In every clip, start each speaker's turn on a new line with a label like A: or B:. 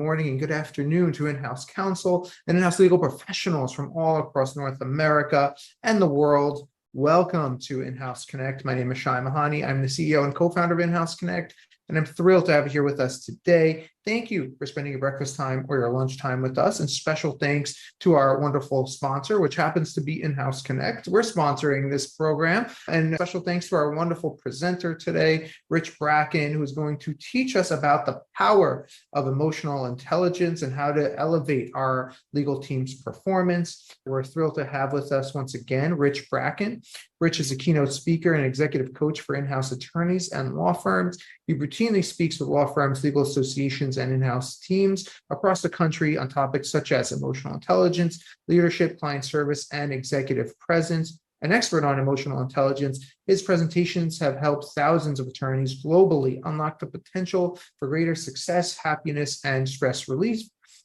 A: morning and good afternoon to in-house counsel and in-house legal professionals from all across North America and the world. Welcome to In-House Connect. My name is Shai Mahani. I'm the CEO and co-founder of In-House Connect, and I'm thrilled to have you here with us today. Thank you for spending your breakfast time or your lunch time with us, and special thanks to our wonderful sponsor, which happens to be In-House Connect. We're sponsoring this program, and special thanks to our wonderful presenter today, Rich Bracken, who is going to teach us about the power of emotional intelligence and how to elevate our legal team's performance. We're thrilled to have with us once again, Rich Bracken. Rich is a keynote speaker and executive coach for in-house attorneys and law firms. He routinely speaks with law firms, legal associations, and in-house teams across the country on topics such as emotional intelligence, leadership, client service, and executive presence. An expert on emotional intelligence, his presentations have helped thousands of attorneys globally unlock the potential for greater success, happiness, and stress relief.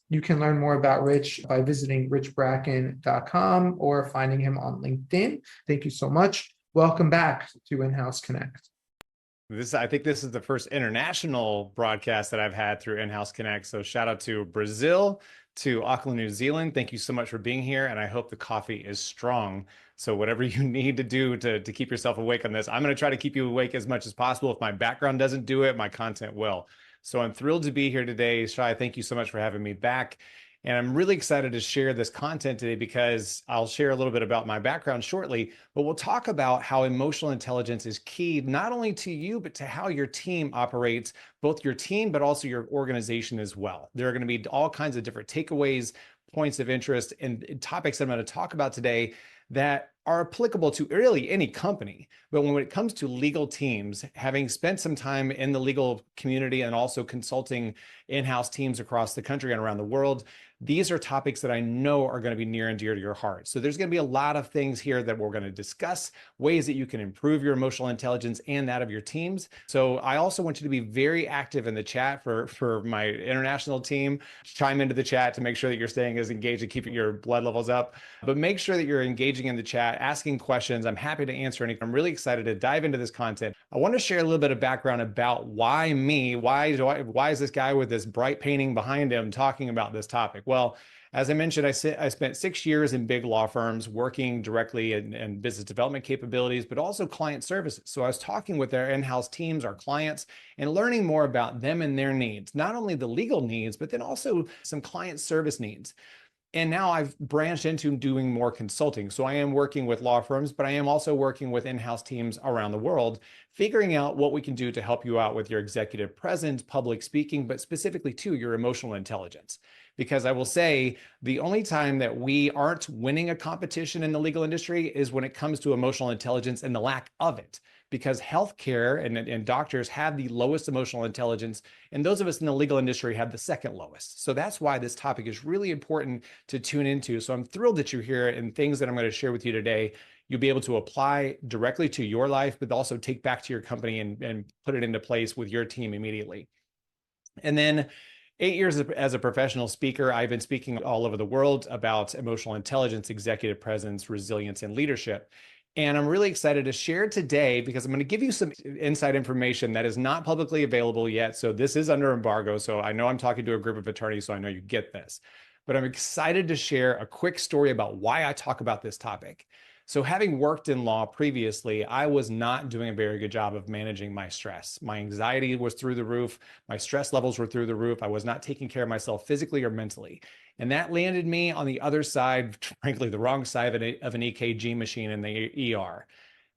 A: You can learn more about Rich by visiting richbracken.com or finding him on LinkedIn. Thank you so much. Welcome back to In-House Connect.
B: I think this is the first international broadcast that I've had through In-House Connect. So shout out to Brazil, to Auckland, New Zealand. Thank you so much for being here. And I hope the coffee is strong. So whatever you need to do to keep yourself awake on this, I'm going to try to keep you awake as much as possible. If my background doesn't do it, my content will. So I'm thrilled to be here today. Shai, thank you so much for having me back. And I'm really excited to share this content today because I'll share a little bit about my background shortly, but we'll talk about how emotional intelligence is key, not only to you, but to how your team operates, both your team, but also your organization as well. There are going to be all kinds of different takeaways, points of interest, and topics that I'm going to talk about today that are applicable to really any company. But when it comes to legal teams, having spent some time in the legal community and also consulting in-house teams across the country and around the world, these are topics that I know are going to be near and dear to your heart. So there's going to be a lot of things here that we're going to discuss, ways that you can improve your emotional intelligence and that of your teams. So I also want you to be very active in the chat for my international team. Chime into the chat to make sure that you're staying as engaged and keeping your blood levels up. But make sure that you're engaging in the chat, asking questions. I'm happy to answer any. I'm really excited to dive into this content. I want to share a little bit of background about why me, why is this guy with this bright painting behind him talking about this topic? Well, as I mentioned, I spent 6 years in big law firms working directly in business development capabilities, but also client services. So I was talking with their in-house teams, our clients, and learning more about them and their needs, not only the legal needs, but then also some client service needs. And now I've branched into doing more consulting. So I am working with law firms, but I am also working with in-house teams around the world, figuring out what we can do to help you out with your executive presence, public speaking, but specifically to your emotional intelligence. Because I will say the only time that we aren't winning a competition in the legal industry is when it comes to emotional intelligence and the lack of it. Because healthcare and doctors have the lowest emotional intelligence, and those of us in the legal industry have the second lowest. So that's why this topic is really important to tune into. So I'm thrilled that you're here, and things that I'm going to share with you today, you'll be able to apply directly to your life, but also take back to your company and put it into place with your team immediately. And then 8 years as a professional speaker, I've been speaking all over the world about emotional intelligence, executive presence, resilience, and leadership. And I'm really excited to share today because I'm going to give you some inside information that is not publicly available yet. So this is under embargo. So I know I'm talking to a group of attorneys, so I know you get this. But I'm excited to share a quick story about why I talk about this topic. So having worked in law previously, I was not doing a very good job of managing my stress. My anxiety was through the roof. My stress levels were through the roof. I was not taking care of myself physically or mentally. And that landed me on the other side, frankly, the wrong side of an EKG machine in the ER.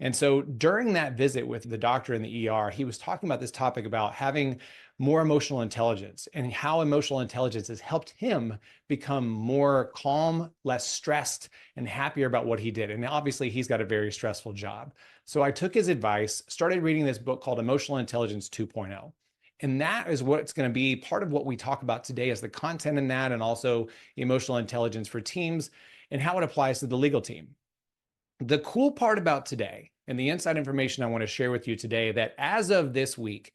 B: And so during that visit with the doctor in the ER, he was talking about this topic about having more emotional intelligence and how emotional intelligence has helped him become more calm, less stressed, and happier about what he did. And obviously, he's got a very stressful job. So I took his advice, started reading this book called Emotional Intelligence 2.0. And that is what's going to be part of what we talk about today as the content in that, and also emotional intelligence for teams and how it applies to the legal team. The cool part about today and the inside information I want to share with you today, that as of this week,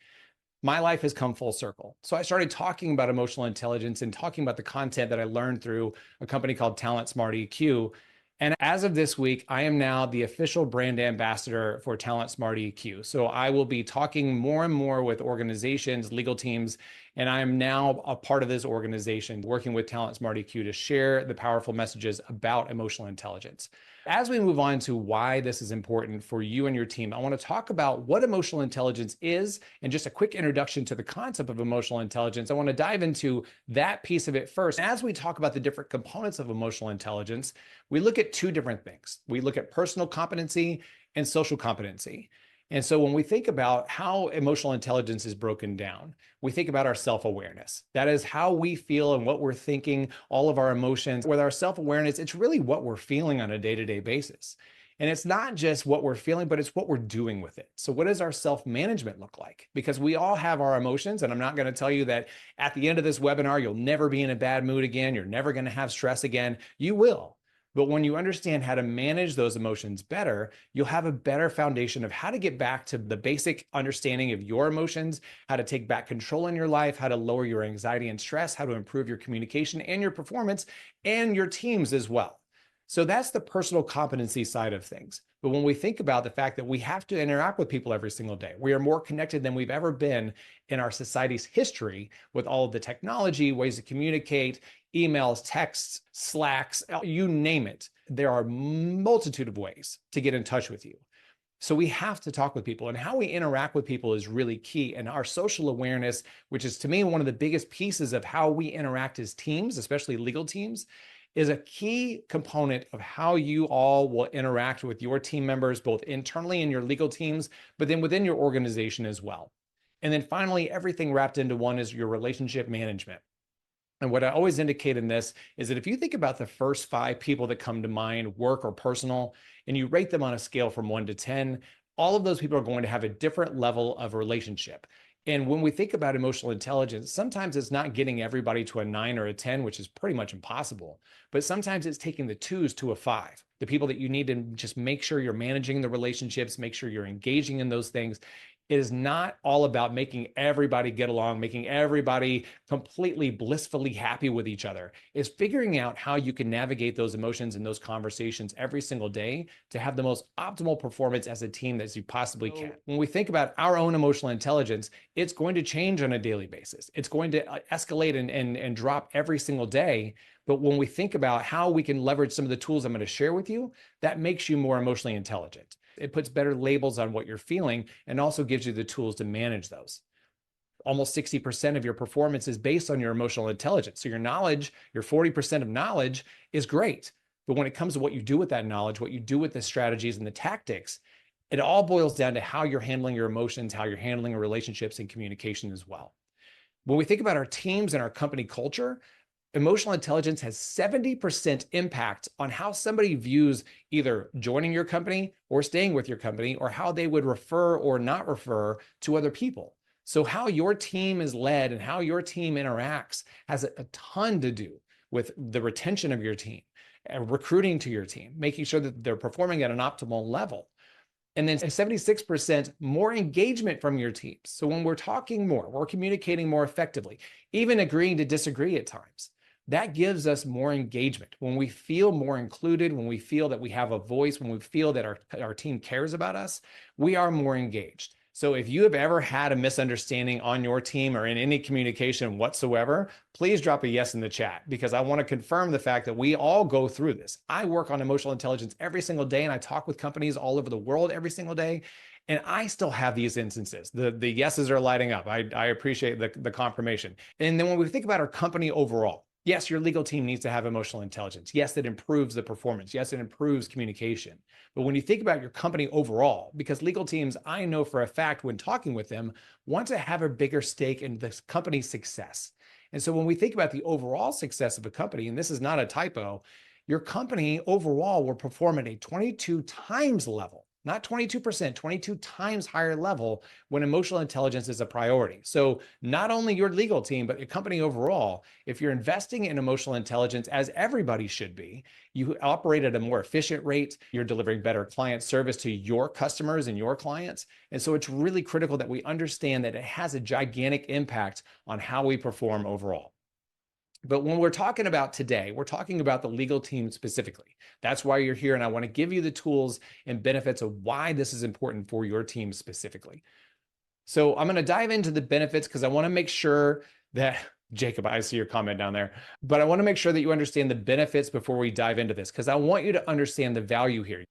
B: my life has come full circle. So I started talking about emotional intelligence and talking about the content that I learned through a company called Talent Smart EQ. And as of this week, I am now the official brand ambassador for Talent Smart EQ. So I will be talking more and more with organizations, legal teams, And I am now a part of this organization working with Talent Smart EQ to share the powerful messages about emotional intelligence. As we move on to why this is important for you and your team, I want to talk about what emotional intelligence is and just a quick introduction to the concept of emotional intelligence. I want to dive into that piece of it first. As we talk about the different components of emotional intelligence, we look at two different things. We look at personal competency and social competency. And so when we think about how emotional intelligence is broken down, we think about our self-awareness. That is how we feel and what we're thinking, all of our emotions. With our self-awareness, it's really what we're feeling on a day-to-day basis. And it's not just what we're feeling, but it's what we're doing with it. So what does our self-management look like? Because we all have our emotions, and I'm not going to tell you that at the end of this webinar, you'll never be in a bad mood again. You're never going to have stress again. You will. But when you understand how to manage those emotions better, you'll have a better foundation of how to get back to the basic understanding of your emotions, how to take back control in your life, how to lower your anxiety and stress, how to improve your communication and your performance and your teams as well. So that's the personal competency side of things. But when we think about the fact that we have to interact with people every single day, we are more connected than we've ever been in our society's history with all of the technology, ways to communicate, emails, texts, Slacks, you name it. There are a multitude of ways to get in touch with you. So we have to talk with people, and how we interact with people is really key. And our social awareness, which is to me one of the biggest pieces of how we interact as teams, especially legal teams, is a key component of how you all will interact with your team members, both internally in your legal teams, but then within your organization as well. And then finally, everything wrapped into one is your relationship management. And what I always indicate in this is that if you think about the first 5 people that come to mind, work or personal, and you rate them on a scale from 1 to 10, all of those people are going to have a different level of relationship. And when we think about emotional intelligence, sometimes it's not getting everybody to a 9 or a 10, which is pretty much impossible. But sometimes it's taking the 2s to a 5, the people that you need to just make sure you're managing the relationships, make sure you're engaging in those things. It is not all about making everybody get along, making everybody completely blissfully happy with each other. It's figuring out how you can navigate those emotions and those conversations every single day to have the most optimal performance as a team as you possibly can. When we think about our own emotional intelligence, it's going to change on a daily basis. It's going to escalate and drop every single day. But when we think about how we can leverage some of the tools I'm going to share with you, that makes you more emotionally intelligent. It puts better labels on what you're feeling and also gives you the tools to manage those. Almost 60% of your performance is based on your emotional intelligence. So your knowledge, your 40% of knowledge is great. But when it comes to what you do with that knowledge, what you do with the strategies and the tactics, it all boils down to how you're handling your emotions, how you're handling your relationships and communication as well. When we think about our teams and our company culture, emotional intelligence has 70% impact on how somebody views either joining your company or staying with your company, or how they would refer or not refer to other people. So how your team is led and how your team interacts has a ton to do with the retention of your team and recruiting to your team, making sure that they're performing at an optimal level. And then 76% more engagement from your teams. So when we're talking more, we're communicating more effectively, even agreeing to disagree at times. That gives us more engagement. When we feel more included, when we feel that we have a voice, when we feel that our team cares about us, we are more engaged. So if you have ever had a misunderstanding on your team or in any communication whatsoever, please drop a yes in the chat, because I want to confirm the fact that we all go through this. I work on emotional intelligence every single day, and I talk with companies all over the world every single day. And I still have these instances. The yeses are lighting up. I appreciate the confirmation. And then when we think about our company overall, yes, your legal team needs to have emotional intelligence. Yes, it improves the performance. Yes, it improves communication. But when you think about your company overall, because legal teams, I know for a fact when talking with them, want to have a bigger stake in the company's success. And so when we think about the overall success of a company, and this is not a typo, your company overall will perform at a 22 times level, not 22%, 22 times higher level when emotional intelligence is a priority. So not only your legal team, but your company overall, if you're investing in emotional intelligence, as everybody should be, you operate at a more efficient rate, you're delivering better client service to your customers and your clients. And so it's really critical that we understand that it has a gigantic impact on how we perform overall. But when we're talking about today, we're talking about the legal team specifically. That's why you're here. And I want to give you the tools and benefits of why this is important for your team specifically. So I'm going to dive into the benefits because I want to make sure that Jacob, I see your comment down there, but I want to make sure that you understand the benefits before we dive into this, because I want you to understand the value here.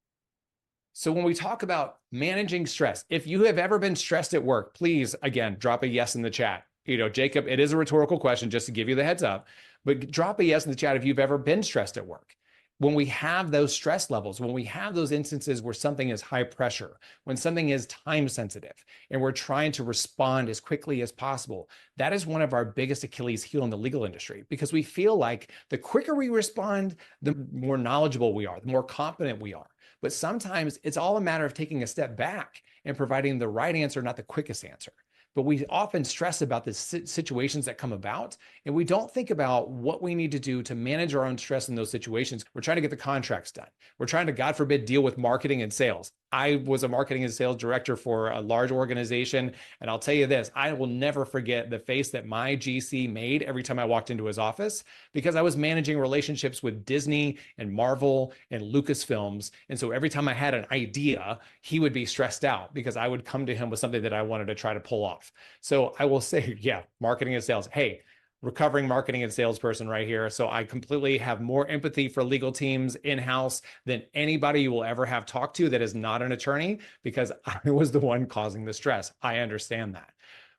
B: So when we talk about managing stress, if you have ever been stressed at work, please, again, drop a yes in the chat. Jacob, it is a rhetorical question just to give you the heads up, but drop a yes in the chat if you've ever been stressed at work. When we have those stress levels, when we have those instances where something is high pressure, when something is time sensitive, and we're trying to respond as quickly as possible, that is one of our biggest Achilles heel in the legal industry, because we feel like the quicker we respond, the more knowledgeable we are, the more competent we are. But sometimes it's all a matter of taking a step back and providing the right answer, not the quickest answer. But we often stress about the situations that come about, and we don't think about what we need to do to manage our own stress in those situations. We're trying to get the contracts done. We're trying to, God forbid, deal with marketing and sales. I was a marketing and sales director for a large organization, and I'll tell you this, I will never forget the face that my GC made every time I walked into his office, because I was managing relationships with Disney and Marvel and Lucasfilms. And so every time I had an idea, he would be stressed out because I would come to him with something that I wanted to try to pull off. So I will say, yeah, marketing and sales. Hey, recovering marketing and salesperson right here. So I completely have more empathy for legal teams in-house than anybody you will ever have talked to that is not an attorney, because I was the one causing the stress. I understand that.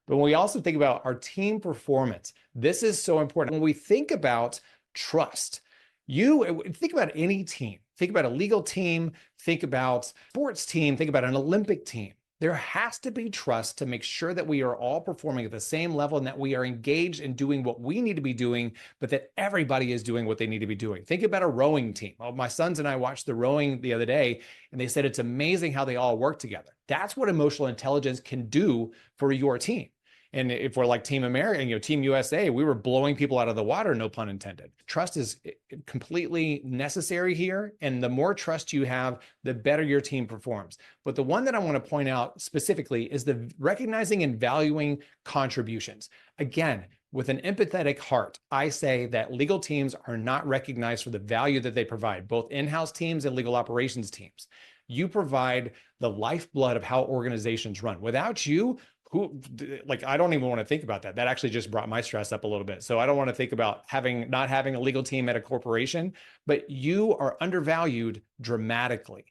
B: But when we also think about our team performance, this is so important. When we think about trust, you think about any team, think about a legal team, think about sports team, think about an Olympic team. There has to be trust to make sure that we are all performing at the same level and that we are engaged in doing what we need to be doing, but that everybody is doing what they need to be doing. Think about a rowing team. Oh, my sons and I watched the rowing the other day, and they said it's amazing how they all work together. That's what emotional intelligence can do for your team. And if we're like Team America, Team USA, we were blowing people out of the water, no pun intended. Trust is completely necessary here. And the more trust you have, the better your team performs. But the one that I want to point out specifically is the recognizing and valuing contributions. Again, with an empathetic heart, I say that legal teams are not recognized for the value that they provide, both in-house teams and legal operations teams. You provide the lifeblood of how organizations run. Without you, I don't even want to think about that. That actually just brought my stress up a little bit. So I don't want to think about not having a legal team at a corporation, but you are undervalued dramatically.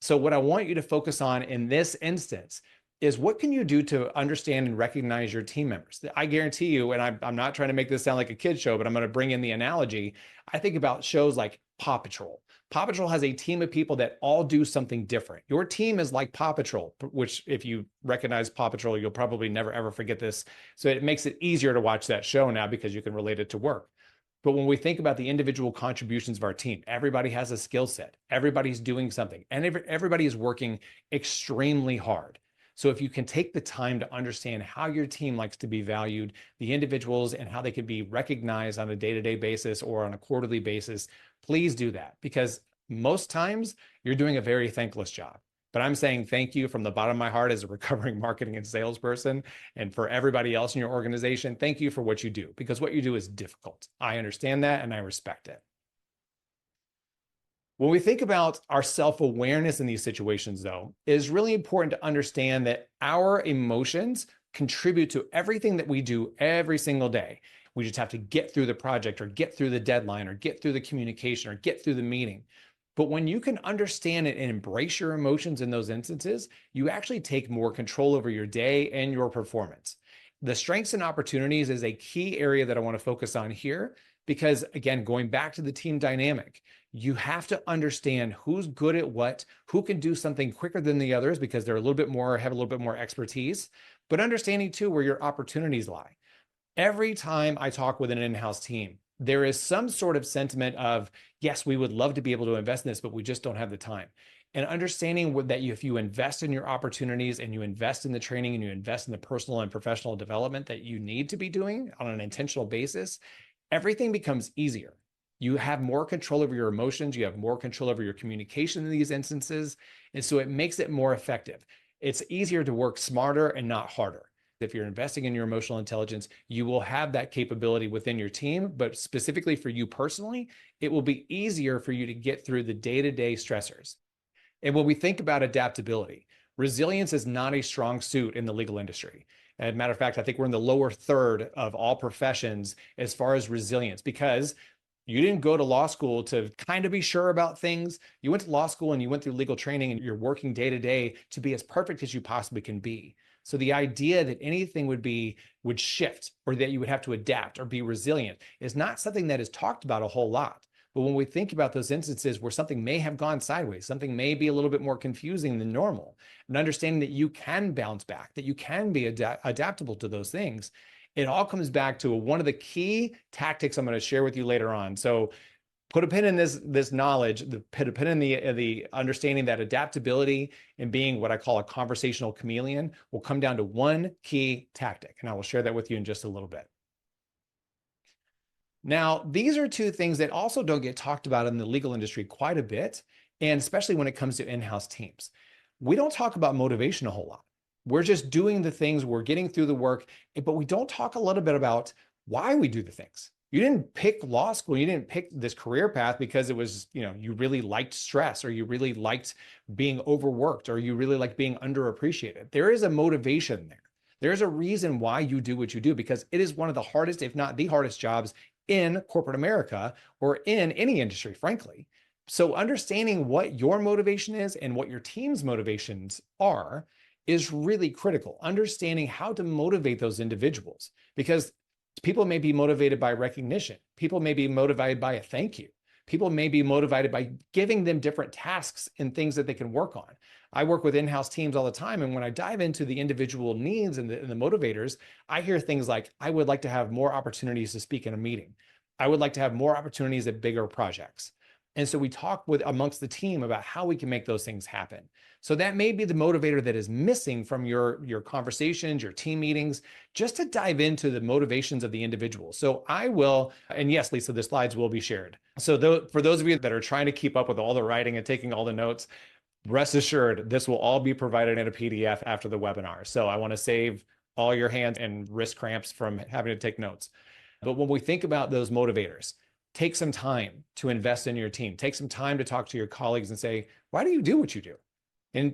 B: So what I want you to focus on in this instance is, what can you do to understand and recognize your team members? I guarantee you, and I'm not trying to make this sound like a kid show, but I'm going to bring in the analogy. I think about shows like Paw Patrol. Paw Patrol has a team of people that all do something different. Your team is like Paw Patrol, which if you recognize Paw Patrol, you'll probably never, ever forget this. So it makes it easier to watch that show now because you can relate it to work. But when we think about the individual contributions of our team, everybody has a skill set. Everybody's doing something, and everybody is working extremely hard. So if you can take the time to understand how your team likes to be valued, the individuals, and how they can be recognized on a day-to-day basis or on a quarterly basis, please do that, because most times you're doing a very thankless job. But I'm saying thank you from the bottom of my heart as a recovering marketing and salesperson, and for everybody else in your organization, thank you for what you do, because what you do is difficult. I understand that and I respect it. When we think about our self-awareness in these situations, though, it is really important to understand that our emotions contribute to everything that we do every single day. We just have to get through the project, or get through the deadline, or get through the communication, or get through the meeting. But when you can understand it and embrace your emotions in those instances, you actually take more control over your day and your performance. The strengths and opportunities is a key area that I want to focus on here, because again, going back to the team dynamic, you have to understand who's good at what, who can do something quicker than the others because they're have a little bit more expertise, but understanding too where your opportunities lie. Every time I talk with an in-house team, there is some sort of sentiment of, yes, we would love to be able to invest in this, but we just don't have the time. And understanding that if you invest in your opportunities, and you invest in the training, and you invest in the personal and professional development that you need to be doing on an intentional basis, everything becomes easier. You have more control over your emotions. You have more control over your communication in these instances. And so it makes it more effective. It's easier to work smarter and not harder. If you're investing in your emotional intelligence, you will have that capability within your team, but specifically for you personally, it will be easier for you to get through the day-to-day stressors. And when we think about adaptability, resilience is not a strong suit in the legal industry. As a matter of fact, I think we're in the lower third of all professions as far as resilience, because you didn't go to law school to kind of be sure about things. You went to law school and you went through legal training, and you're working day to day to be as perfect as you possibly can be. So the idea that anything would shift, or that you would have to adapt or be resilient, is not something that is talked about a whole lot. But when we think about those instances where something may have gone sideways, something may be a little bit more confusing than normal, and understanding that you can bounce back, that you can be adaptable to those things, it all comes back to one of the key tactics I'm going to share with you later on. So put a pin in this knowledge, put a pin in the understanding that adaptability and being what I call a conversational chameleon will come down to one key tactic. And I will share that with you in just a little bit. Now, these are two things that also don't get talked about in the legal industry quite a bit, and especially when it comes to in-house teams. We don't talk about motivation a whole lot. We're just doing the things, we're getting through the work, but we don't talk a little bit about why we do the things. You didn't pick law school, you didn't pick this career path because it was, you really liked stress, or you really liked being overworked, or you really liked being underappreciated. There is a motivation there. There's a reason why you do what you do, because it is one of the hardest, if not the hardest jobs in corporate America, or in any industry, frankly. So understanding what your motivation is and what your team's motivations are is really critical. Understanding how to motivate those individuals, because people may be motivated by recognition. People may be motivated by a thank you. People may be motivated by giving them different tasks and things that they can work on. I work with in-house teams all the time. And when I dive into the individual needs and the motivators, I hear things like, I would like to have more opportunities to speak in a meeting. I would like to have more opportunities at bigger projects. And so we talk amongst the team about how we can make those things happen. So that may be the motivator that is missing from your conversations, your team meetings, just to dive into the motivations of the individual. So I will, and yes, Lisa, the slides will be shared. So for those of you that are trying to keep up with all the writing and taking all the notes, rest assured, this will all be provided in a PDF after the webinar. So I want to save all your hands and wrist cramps from having to take notes. But when we think about those motivators, take some time to invest in your team. Take some time to talk to your colleagues and say, why do you do what you do? And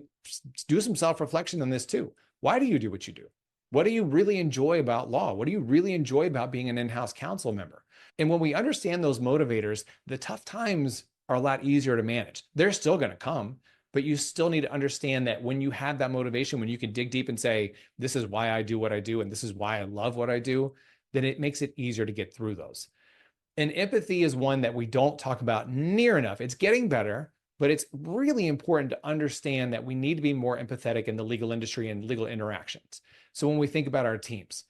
B: do some self-reflection on this too. Why do you do what you do? What do you really enjoy about law? What do you really enjoy about being an in-house counsel member? And when we understand those motivators, the tough times are a lot easier to manage. They're still going to come, but you still need to understand that when you have that motivation, when you can dig deep and say, this is why I do what I do, and this is why I love what I do, then it makes it easier to get through those. And empathy is one that we don't talk about near enough. It's getting better, but it's really important to understand that we need to be more empathetic in the legal industry and legal interactions. So when we think about our teams,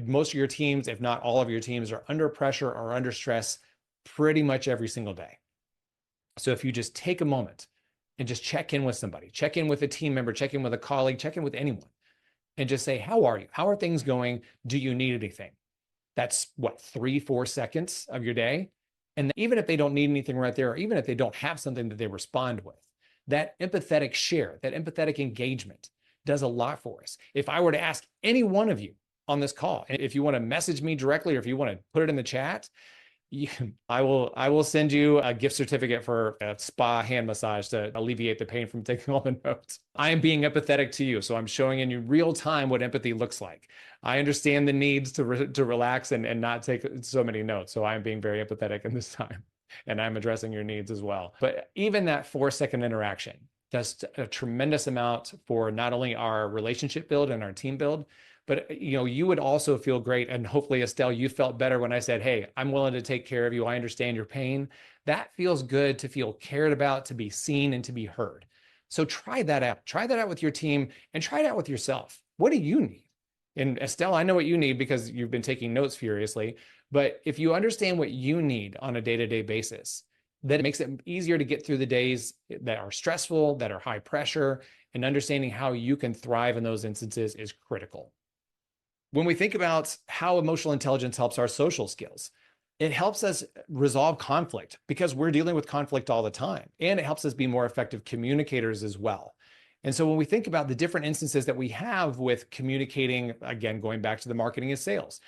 B: most of your teams, if not all of your teams, are under pressure or under stress pretty much every single day. So if you just take a moment and just check in with somebody, check in with a team member, check in with a colleague, check in with anyone, and just say, how are you? How are things going? Do you need anything? That's what, 3-4 seconds of your day. And even if they don't need anything right there, or even if they don't have something that they respond with, that empathetic share, that empathetic engagement does a lot for us. If I were to ask any one of you on this call, if you want to message me directly, or if you want to put it in the chat, I will send you a gift certificate for a spa hand massage to alleviate the pain from taking all the notes. I am being empathetic to you, so I'm showing in you real time what empathy looks like. I understand the needs to relax and not take so many notes, so I'm being very empathetic in this time, and I'm addressing your needs as well. But even that 4-second interaction does a tremendous amount for not only our relationship build and our team build, but you would also feel great. And hopefully, Estelle, you felt better when I said, hey, I'm willing to take care of you. I understand your pain. That feels good, to feel cared about, to be seen, and to be heard. So try that out. Try that out with your team, and try it out with yourself. What do you need? And Estelle, I know what you need because you've been taking notes furiously. But if you understand what you need on a day-to-day basis, then it makes it easier to get through the days that are stressful, that are high pressure, and understanding how you can thrive in those instances is critical. When we think about how emotional intelligence helps our social skills, it helps us resolve conflict because we're dealing with conflict all the time. And it helps us be more effective communicators as well. And so when we think about the different instances that we have with communicating, again, going back to the marketing and sales,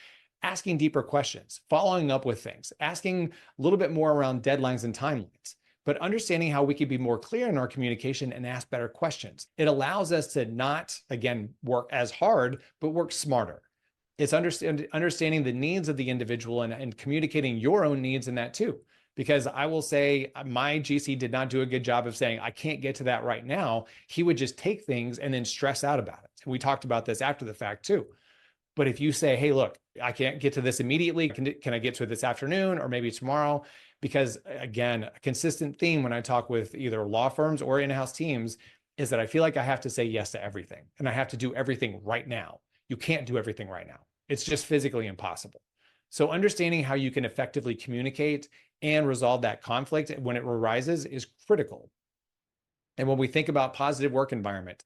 B: asking deeper questions, following up with things, asking a little bit more around deadlines and timelines, but understanding how we can be more clear in our communication and ask better questions. It allows us to not, again, work as hard, but work smarter. It's understanding the needs of the individual and communicating your own needs in that too. Because I will say my GC did not do a good job of saying, I can't get to that right now. He would just take things and then stress out about it. And we talked about this after the fact too. But if you say, hey, look, I can't get to this immediately. Can I get to it this afternoon or maybe tomorrow? Because again, a consistent theme when I talk with either law firms or in-house teams is that I feel like I have to say yes to everything and I have to do everything right now. You can't do everything right now. It's just physically impossible. So understanding how you can effectively communicate and resolve that conflict when it arises is critical. And when we think about positive work environment,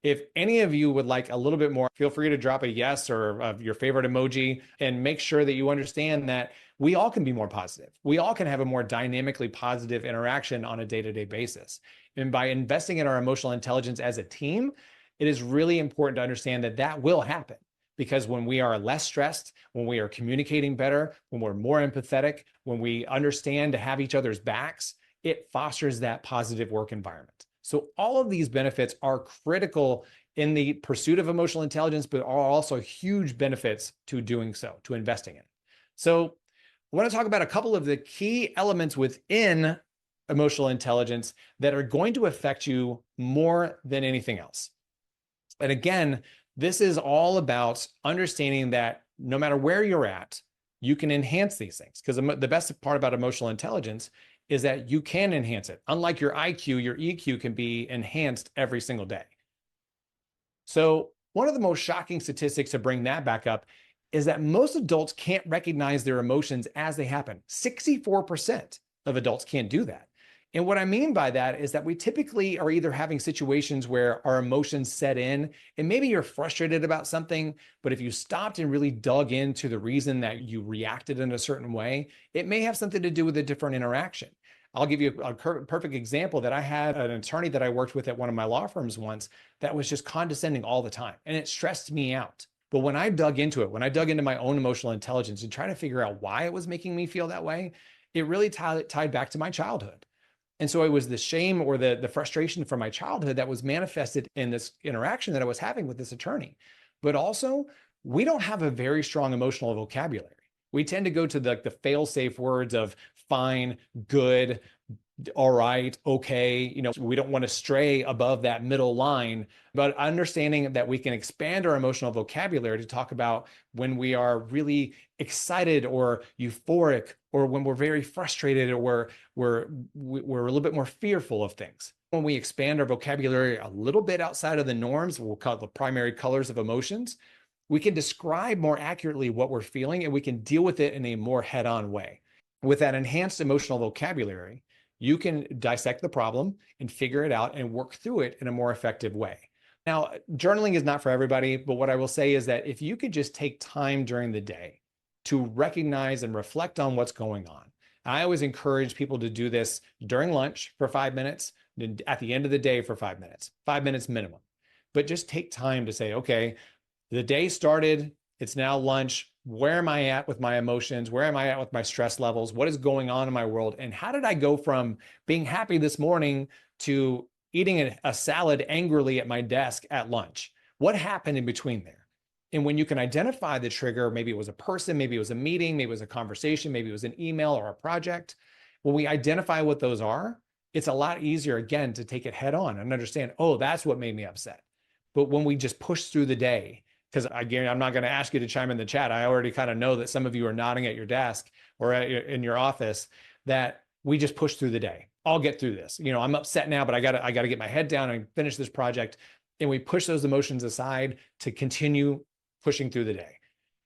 B: if any of you would like a little bit more, feel free to drop a yes or your favorite emoji and make sure that you understand that we all can be more positive. We all can have a more dynamically positive interaction on a day-to-day basis. And by investing in our emotional intelligence as a team, it is really important to understand that that will happen. Because when we are less stressed, when we are communicating better, when we're more empathetic, when we understand to have each other's backs, it fosters that positive work environment. So all of these benefits are critical in the pursuit of emotional intelligence, but are also huge benefits to doing so, to investing in. So I want to talk about a couple of the key elements within emotional intelligence that are going to affect you more than anything else. And again, this is all about understanding that no matter where you're at, you can enhance these things. Because the best part about emotional intelligence is that you can enhance it. Unlike your IQ, your EQ can be enhanced every single day. So one of the most shocking statistics to bring that back up is that most adults can't recognize their emotions as they happen. 64% of adults can't do that. And what I mean by that is that we typically are either having situations where our emotions set in, and maybe you're frustrated about something, but if you stopped and really dug into the reason that you reacted in a certain way, it may have something to do with a different interaction. I'll give you a perfect example that I had an attorney that I worked with at one of my law firms once that was just condescending all the time, and it stressed me out. But when I dug into it, when I dug into my own emotional intelligence and tried to figure out why it was making me feel that way, it really tied back to my childhood. And so it was the shame or the frustration from my childhood that was manifested in this interaction that I was having with this attorney. But also, we don't have a very strong emotional vocabulary. We tend to go to the fail-safe words of fine, good, all right, okay. We don't want to stray above that middle line, but understanding that we can expand our emotional vocabulary to talk about when we are really excited or euphoric, or when we're very frustrated, or we're a little bit more fearful of things. When we expand our vocabulary a little bit outside of the norms, we'll call it the primary colors of emotions, we can describe more accurately what we're feeling, and we can deal with it in a more head-on way. With that enhanced emotional vocabulary, you can dissect the problem and figure it out and work through it in a more effective way. Now, journaling is not for everybody, but what I will say is that if you could just take time during the day to recognize and reflect on what's going on. I always encourage people to do this during lunch for 5 minutes, and at the end of the day for 5 minutes, 5 minutes minimum. But just take time to say, okay, the day started, it's now lunch. Where am I at with my emotions? Where am I at with my stress levels? What is going on in my world? And how did I go from being happy this morning to eating a salad angrily at my desk at lunch? What happened in between there? And when you can identify the trigger, maybe it was a person, maybe it was a meeting, maybe it was a conversation, maybe it was an email or a project. When we identify what those are, it's a lot easier, again, to take it head on and understand, oh, that's what made me upset. But when we just push through the day, because again, I'm not going to ask you to chime in the chat. I already kind of know that some of you are nodding at your desk or in your office, that we just push through the day. I'll get through this. I'm upset now, but I got to get my head down and finish this project. And we push those emotions aside to continue pushing through the day.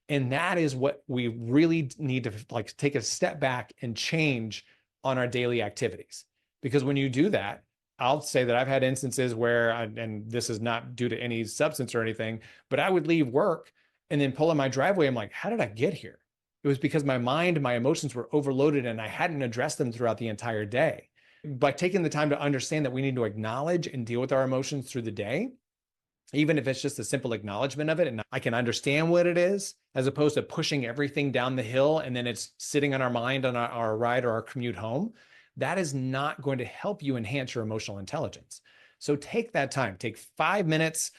B: And that is what we really need to take a step back and change on our daily activities. Because when you do that, I'll say that I've had instances where, and this is not due to any substance or anything, but I would leave work and then pull in my driveway. I'm like, how did I get here? It was because my mind and my emotions were overloaded and I hadn't addressed them throughout the entire day. By taking the time to understand that we need to acknowledge and deal with our emotions through the day, even if it's just a simple acknowledgement of it, and I can understand what it is, as opposed to pushing everything down the hill and then it's sitting on our mind on our ride or our commute home. that is not going to help you enhance your emotional intelligence. So take that time, take 5 minutes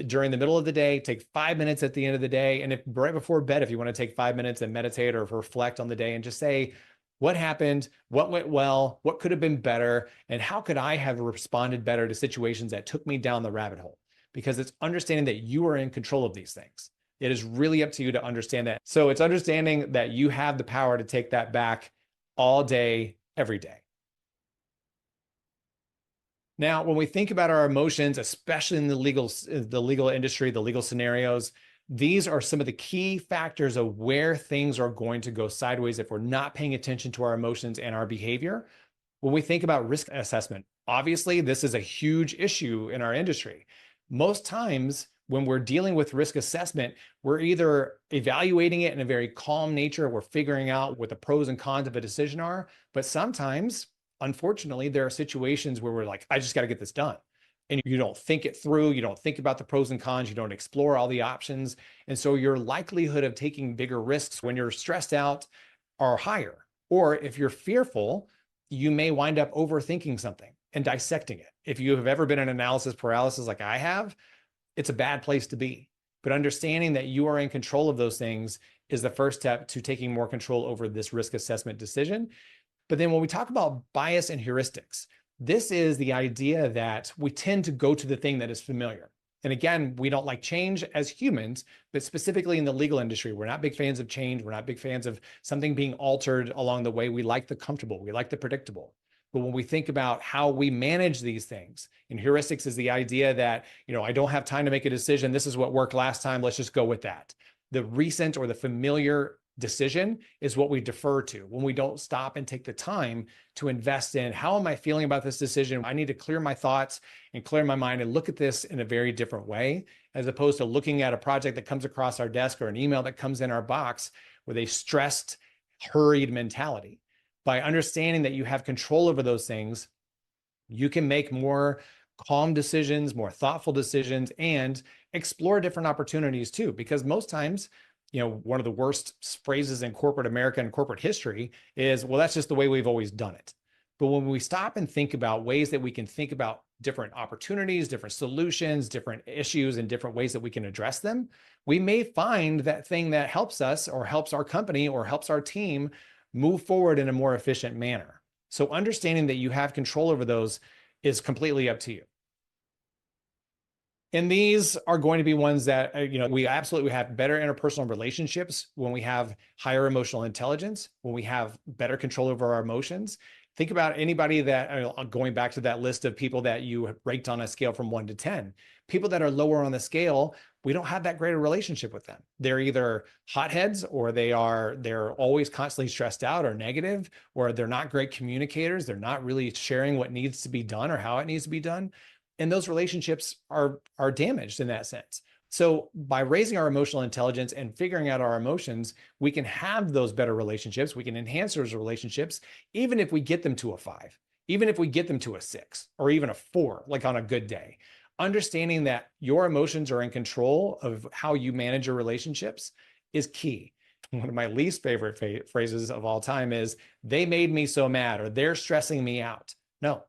B: during the middle of the day, take 5 minutes at the end of the day. And if right before bed, if you want to take 5 minutes and meditate or reflect on the day and just say, what happened? What went well? What could have been better? And how could I have responded better to situations that took me down the rabbit hole? Because it's understanding that you are in control of these things. It is really up to you to understand that. So it's understanding that you have the power to take that back all day, every day. Now, when we think about our emotions, especially in the legal industry, the legal scenarios, these are some of the key factors of where things are going to go sideways if we're not paying attention to our emotions and our behavior. When we think about risk assessment, obviously, this is a huge issue in our industry. Most times when we're dealing with risk assessment, we're either evaluating it in a very calm nature, we're figuring out what the pros and cons of a decision are, but sometimes, unfortunately, there are situations where we're like, I just got to get this done. And you don't think it through, you don't think about the pros and cons, you don't explore all the options. And so your likelihood of taking bigger risks when you're stressed out are higher. Or if you're fearful, you may wind up overthinking something and dissecting it. If you have ever been in analysis paralysis like I have, it's a bad place to be. But understanding that you are in control of those things is the first step to taking more control over this risk assessment decision. But then when we talk about bias and heuristics, this is the idea that we tend to go to the thing that is familiar. And again, we don't like change as humans, but specifically in the legal industry, we're not big fans of change. We're not big fans of something being altered along the way. We like the comfortable, we like the predictable. But when we think about how we manage these things, and heuristics is the idea that, I don't have time to make a decision. This is what worked last time. Let's just go with that. The recent or the familiar decision is what we defer to when we don't stop and take the time to invest in how am I feeling about this decision? I need to clear my thoughts and clear my mind and look at this in a very different way, as opposed to looking at a project that comes across our desk or an email that comes in our box with a stressed, hurried mentality. By understanding that you have control over those things, you can make more calm decisions, more thoughtful decisions, and explore different opportunities too. Because most times, one of the worst phrases in corporate America and corporate history is, well, that's just the way we've always done it. But when we stop and think about ways that we can think about different opportunities, different solutions, different issues, and different ways that we can address them, we may find that thing that helps us or helps our company or helps our team move forward in a more efficient manner. So understanding that you have control over those is completely up to you. And these are going to be ones that, we absolutely have better interpersonal relationships when we have higher emotional intelligence, when we have better control over our emotions. Think about anybody that, going back to that list of people that you ranked on a scale from 1 to 10, people that are lower on the scale, we don't have that great a relationship with them. They're either hotheads or they're always constantly stressed out or negative, or they're not great communicators. They're not really sharing what needs to be done or how it needs to be done. And those relationships are damaged in that sense. So by raising our emotional intelligence and figuring out our emotions, we can have those better relationships. We can enhance those relationships, even if we get them to a 5, even if we get them to a 6, or even a 4, like on a good day. Understanding that your emotions are in control of how you manage your relationships is key. One of my least favorite phrases of all time is, they made me so mad, or they're stressing me out. No.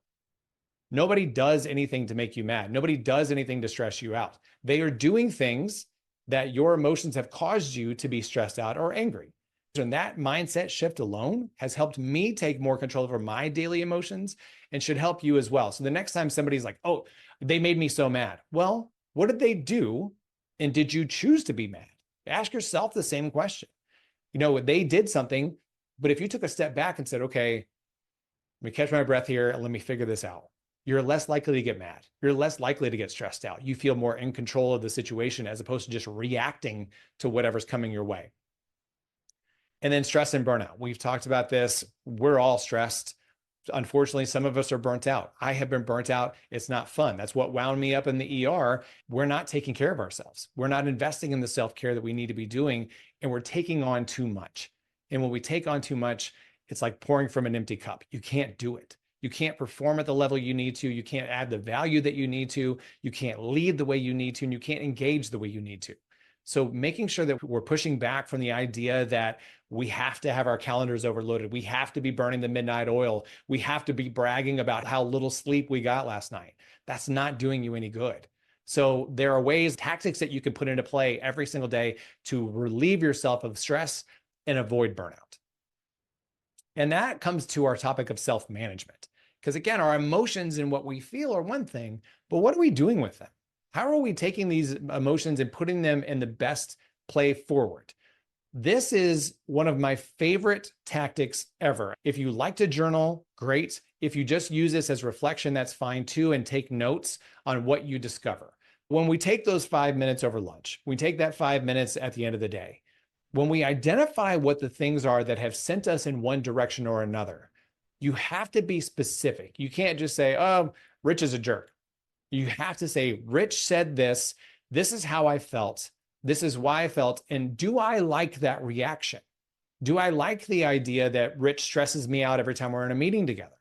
B: Nobody does anything to make you mad. Nobody does anything to stress you out. They are doing things that your emotions have caused you to be stressed out or angry. And that mindset shift alone has helped me take more control over my daily emotions and should help you as well. So the next time somebody's like, oh, they made me so mad. Well, what did they do? And did you choose to be mad? Ask yourself the same question. They did something, but if you took a step back and said, okay, let me catch my breath here and let me figure this out, you're less likely to get mad. You're less likely to get stressed out. You feel more in control of the situation as opposed to just reacting to whatever's coming your way. And then stress and burnout. We've talked about this. We're all stressed. Unfortunately, some of us are burnt out. I have been burnt out. It's not fun. That's what wound me up in the ER. We're not taking care of ourselves. We're not investing in the self-care that we need to be doing, and we're taking on too much. And when we take on too much, it's like pouring from an empty cup. You can't do it. You can't perform at the level you need to. You can't add the value that you need to. You can't lead the way you need to, and you can't engage the way you need to. So making sure that we're pushing back from the idea that we have to have our calendars overloaded. We have to be burning the midnight oil. We have to be bragging about how little sleep we got last night. That's not doing you any good. So there are ways, tactics that you can put into play every single day to relieve yourself of stress and avoid burnout. And that comes to our topic of self-management. Because again, our emotions and what we feel are one thing, but what are we doing with them? How are we taking these emotions and putting them in the best play forward? This is one of my favorite tactics ever. If you like to journal, great. If you just use this as reflection, that's fine too, and take notes on what you discover. When we take those 5 minutes over lunch, we take that 5 minutes at the end of the day. When we identify what the things are that have sent us in one direction or another, you have to be specific. You can't just say, oh, Rich is a jerk. You have to say, Rich said this. This is how I felt. This is why I felt. And do I like that reaction? Do I like the idea that Rich stresses me out every time we're in a meeting together?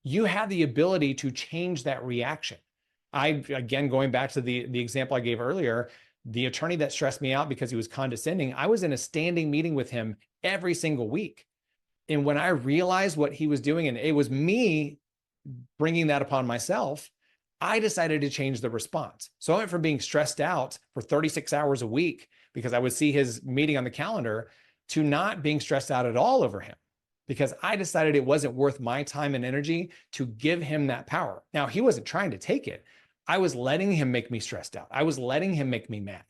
B: You have the ability to change that reaction. Again, going back to the example I gave earlier, the attorney that stressed me out because he was condescending, I was in a standing meeting with him every single week. And when I realized what he was doing, and it was me bringing that upon myself, I decided to change the response. So I went from being stressed out for 36 hours a week because I would see his meeting on the calendar to not being stressed out at all over him, because I decided it wasn't worth my time and energy to give him that power. Now, he wasn't trying to take it. I was letting him make me stressed out. I was letting him make me mad.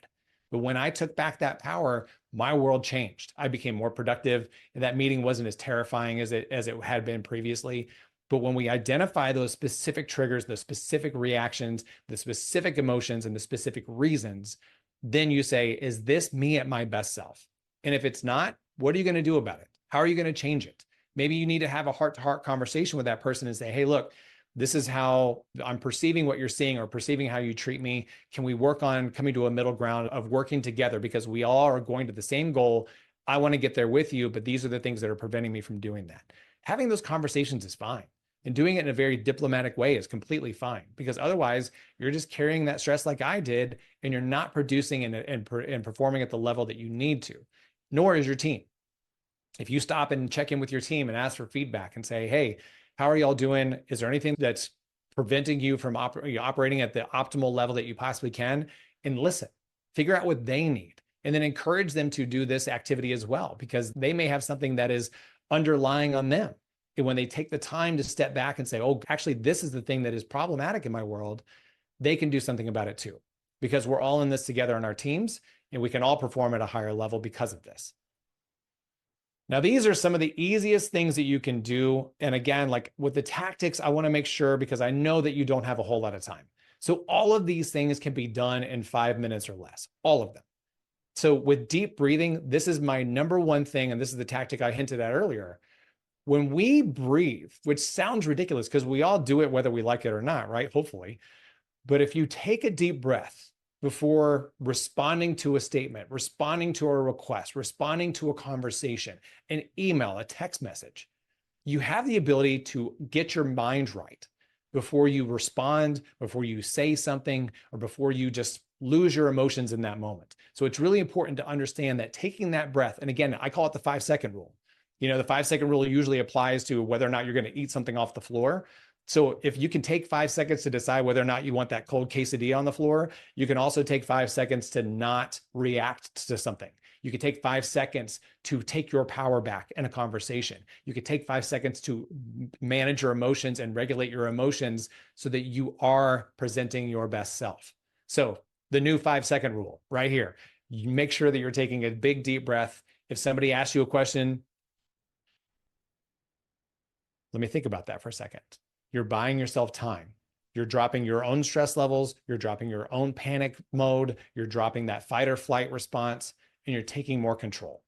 B: But when I took back that power, my world changed. I became more productive, and that meeting wasn't as terrifying as it had been previously. But when we identify those specific triggers, the specific reactions, the specific emotions, and the specific reasons, then you say, is this me at my best self? And if it's not, what are you going to do about it? How are you going to change it? Maybe you need to have a heart-to-heart conversation with that person and say, hey, look, this is how I'm perceiving what you're seeing or perceiving how you treat me. Can we work on coming to a middle ground of working together, because we all are going to the same goal? I want to get there with you, but these are the things that are preventing me from doing that. Having those conversations is fine. And doing it in a very diplomatic way is completely fine, because otherwise you're just carrying that stress like I did, and you're not producing and performing at the level that you need to, nor is your team. If you stop and check in with your team and ask for feedback and say, hey, how are y'all doing? Is there anything that's preventing you from operating at the optimal level that you possibly can? And listen, figure out what they need, and then encourage them to do this activity as well, because they may have something that is underlying on them. And when they take the time to step back and say, oh, actually, this is the thing that is problematic in my world, they can do something about it too, because we're all in this together in our teams, and we can all perform at a higher level because of this. Now, these are some of the easiest things that you can do. And again, like with the tactics, I want to make sure, because I know that you don't have a whole lot of time. So all of these things can be done in 5 minutes or less, all of them. So with deep breathing, this is my number one thing. And this is the tactic I hinted at earlier. When we breathe, which sounds ridiculous because we all do it whether we like it or not, right? Hopefully. But if you take a deep breath before responding to a statement, responding to a request, responding to a conversation, an email, a text message, you have the ability to get your mind right before you respond, before you say something, or before you just lose your emotions in that moment. So it's really important to understand that taking that breath, and again, I call it the 5-second rule. You know, the 5-second rule usually applies to whether or not you're going to eat something off the floor. So if you can take 5 seconds to decide whether or not you want that cold quesadilla on the floor, you can also take 5 seconds to not react to something. You can take 5 seconds to take your power back in a conversation. You could take 5 seconds to manage your emotions and regulate your emotions so that you are presenting your best self. So the new 5-second rule right here, you make sure that you're taking a big, deep breath. If somebody asks you a question, let me think about that for a second. You're buying yourself time. You're dropping your own stress levels. You're dropping your own panic mode. You're dropping that fight or flight response, and you're taking more control.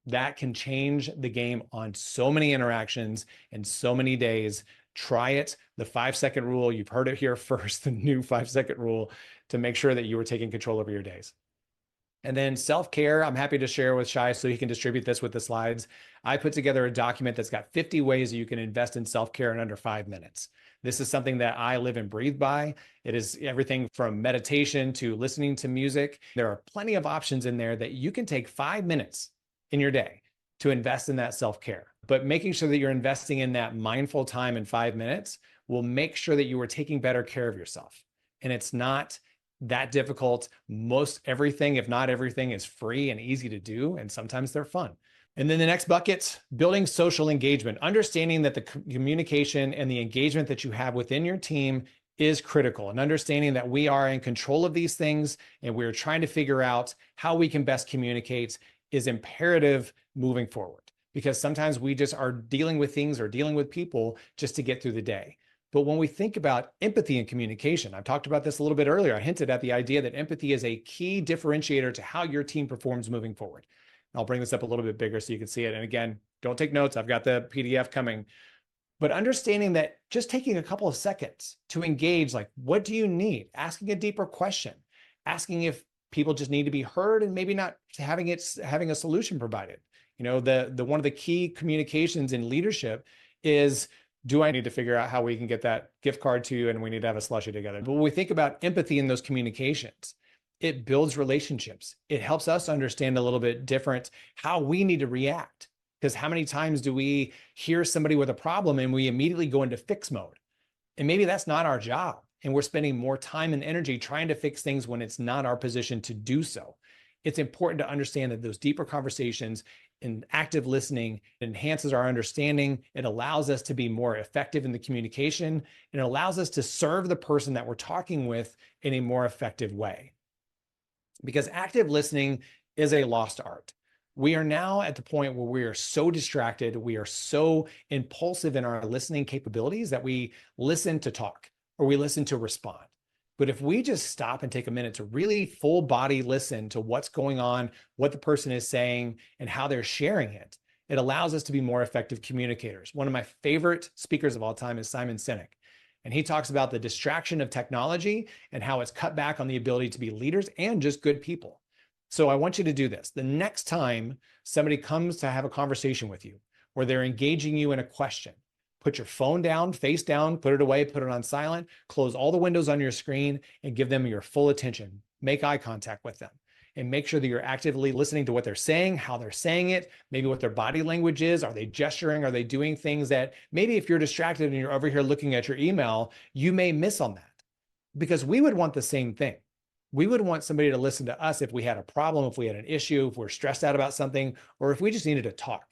B: That can change the game on so many interactions and so many days. Try it. The 5-second rule, you've heard it here first, the new 5-second rule, to make sure that you are taking control over your days. And then self-care, I'm happy to share with Shai so he can distribute this with the slides. I put together a document that's got 50 ways that you can invest in self-care in under 5 minutes. This is something that I live and breathe by. It is everything from meditation to listening to music. There are plenty of options in there that you can take 5 minutes in your day to invest in that self-care. But making sure that you're investing in that mindful time in 5 minutes will make sure that you are taking better care of yourself. And it's not that difficult. Most everything, if not everything, is free and easy to do. And sometimes they're fun. And then the next bucket, building social engagement, understanding that the communication and the engagement that you have within your team is critical, and understanding that we are in control of these things and we're trying to figure out how we can best communicate is imperative moving forward, because sometimes we just are dealing with things or dealing with people just to get through the day. But when we think about empathy and communication, I've talked about this a little bit earlier. I hinted at the idea that empathy is a key differentiator to how your team performs moving forward. I'll bring this up a little bit bigger so you can see it. And again, don't take notes. I've got the PDF coming. But understanding that just taking a couple of seconds to engage, like, what do you need? Asking a deeper question, asking if people just need to be heard, and maybe not having a solution provided. You know, the one of the key communications in leadership is, do I need to figure out how we can get that gift card to you and we need to have a slushie together? But when we think about empathy in those communications, it builds relationships. It helps us understand a little bit different how we need to react. Because how many times do we hear somebody with a problem and we immediately go into fix mode? And maybe that's not our job. And we're spending more time and energy trying to fix things when it's not our position to do so. It's important to understand that those deeper conversations and active listening enhances our understanding. It allows us to be more effective in the communication, and it allows us to serve the person that we're talking with in a more effective way. Because active listening is a lost art. We are now at the point where we are so distracted, we are so impulsive in our listening capabilities that we listen to talk or we listen to respond. But if we just stop and take a minute to really full body listen to what's going on, what the person is saying, and how they're sharing it, it allows us to be more effective communicators. One of my favorite speakers of all time is Simon Sinek. And he talks about the distraction of technology and how it's cut back on the ability to be leaders and just good people. So I want you to do this. The next time somebody comes to have a conversation with you, or they're engaging you in a question, put your phone down, face down, put it away, put it on silent, close all the windows on your screen, and give them your full attention. Make eye contact with them, and make sure that you're actively listening to what they're saying, how they're saying it, maybe what their body language is. Are they gesturing? Are they doing things that maybe if you're distracted and you're over here looking at your email, you may miss on that? Because we would want the same thing. We would want somebody to listen to us if we had a problem, if we had an issue, if we're stressed out about something, or if we just needed to talk.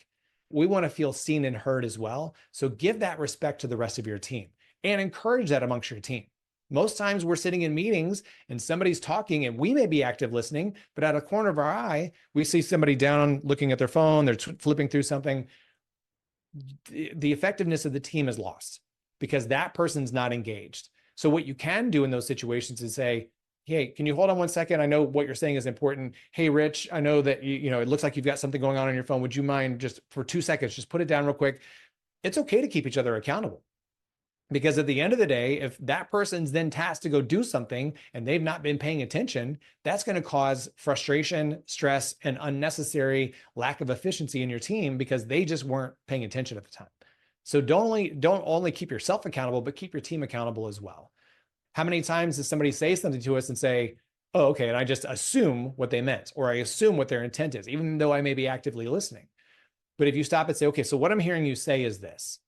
B: We want to feel seen and heard as well. So give that respect to the rest of your team and encourage that amongst your team. Most times we're sitting in meetings and somebody's talking and we may be active listening, but out of the corner of our eye, we see somebody down looking at their phone, they're flipping through something. The effectiveness of the team is lost because that person's not engaged. So what you can do in those situations is say, hey, can you hold on 1 second? I know what you're saying is important. Hey, Rich, I know that it looks like you've got something going on your phone. Would you mind just for 2 seconds, just put it down real quick? It's okay to keep each other accountable. Because at the end of the day, if that person's then tasked to go do something and they've not been paying attention, that's going to cause frustration, stress, and unnecessary lack of efficiency in your team because they just weren't paying attention at the time. So don't only keep yourself accountable, but keep your team accountable as well. How many times does somebody say something to us and say, oh, okay, and I just assume what they meant, or I assume what their intent is, even though I may be actively listening. But if you stop and say, okay, so what I'm hearing you say is this.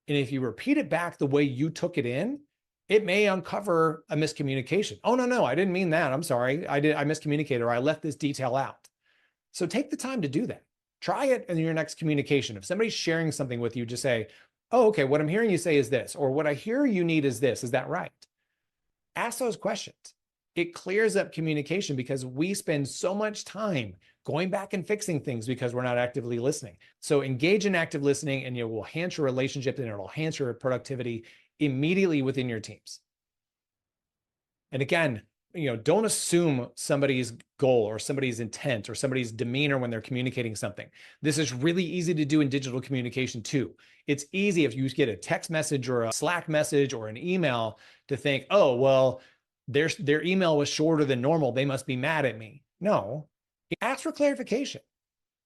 B: And if you repeat it back the way you took it in, it may uncover a miscommunication. Oh, no, I didn't mean that. I'm sorry. I miscommunicated, or I left this detail out. So take the time to do that. Try it in your next communication. If somebody's sharing something with you, just say, oh, okay, what I'm hearing you say is this, or what I hear you need is this. Is that right? Ask those questions. It clears up communication because we spend so much time going back and fixing things because we're not actively listening. So engage in active listening and it will enhance your relationship and it will enhance your productivity immediately within your teams. And again, don't assume somebody's goal or somebody's intent or somebody's demeanor when they're communicating something. This is really easy to do in digital communication too. It's easy if you get a text message or a Slack message or an email to think, oh, well, their email was shorter than normal. They must be mad at me. No, ask for clarification.